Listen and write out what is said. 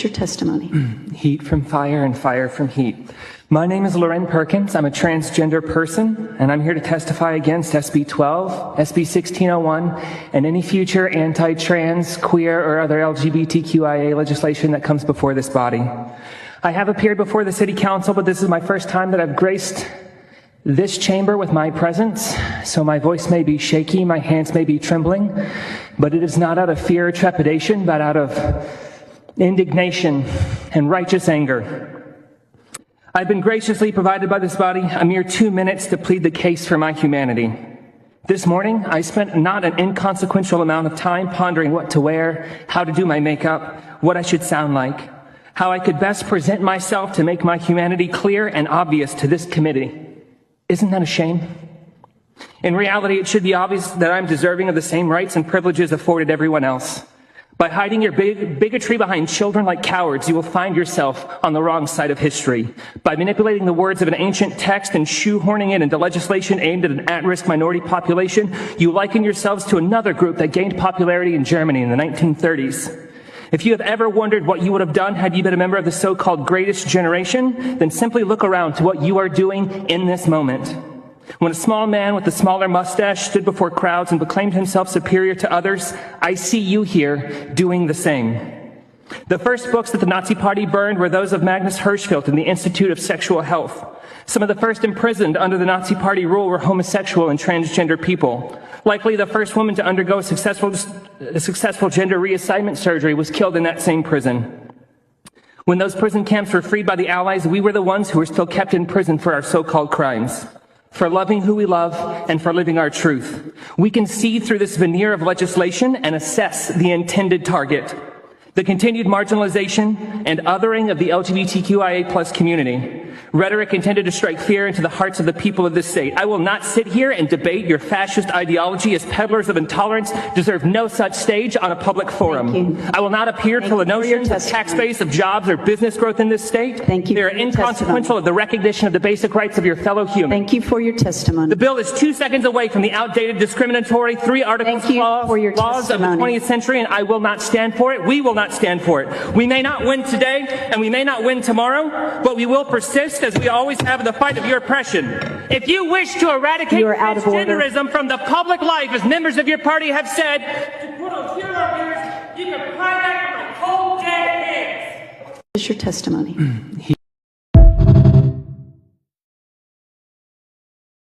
Your testimony. Heat from fire and fire from heat. My name is Loren Perkins. I'm a transgender person, and I'm here to testify against SB 12, SB 1601, and any future anti-trans, queer, or other LGBTQIA legislation that comes before this body. I have appeared before the City Council, but this is my first time that I've graced this chamber with my presence, so my voice may be shaky, my hands may be trembling, but it is not out of fear or trepidation, but out of indignation and righteous anger. I've been graciously provided by this body a mere 2 minutes to plead the case for my humanity. This morning, I spent not an inconsequential amount of time pondering what to wear, how to do my makeup, what I should sound like, how I could best present myself to make my humanity clear and obvious to this committee. Isn't that a shame? In reality, it should be obvious that I'm deserving of the same rights and privileges afforded everyone else. By hiding your bigotry behind children like cowards, you will find yourself on the wrong side of history. By manipulating the words of an ancient text and shoehorning it into legislation aimed at an at-risk minority population, you liken yourselves to another group that gained popularity in Germany in the 1930s. If you have ever wondered what you would have done had you been a member of the so-called greatest generation, then simply look around to what you are doing in this moment. When a small man with a smaller mustache stood before crowds and proclaimed himself superior to others, I see you here doing the same. The first books that the Nazi Party burned were those of Magnus Hirschfeld and the Institute of Sexual Health. Some of the first imprisoned under the Nazi Party rule were homosexual and transgender people. Likely the first woman to undergo a successful gender reassignment surgery was killed in that same prison. When those prison camps were freed by the Allies, we were the ones who were still kept in prison for our so-called crimes. For loving who we love, and for living our truth. We can see through this veneer of legislation and assess the intended target. The continued marginalization and othering of the LGBTQIA+ community. Rhetoric intended to strike fear into the hearts of the people of this state. I will not sit here and debate your fascist ideology, as peddlers of intolerance deserve no such stage on a public forum. I will not appear to the notions of tax base, of jobs, or business growth in this state. They are inconsequential of the recognition of the basic rights of your fellow human. Thank you for your testimony. The bill is 2 seconds away from the outdated, discriminatory, 3 articles laws of the 20th century, and I will not stand for it. We will not stand for it. We may not win today, and we may not win tomorrow, but we will persist as we always have in the fight of your oppression. If you wish to eradicate transgenderism from the public life, as members of your party have said, to put on your ears, you can pry that from a cold dead hands. Is your testimony?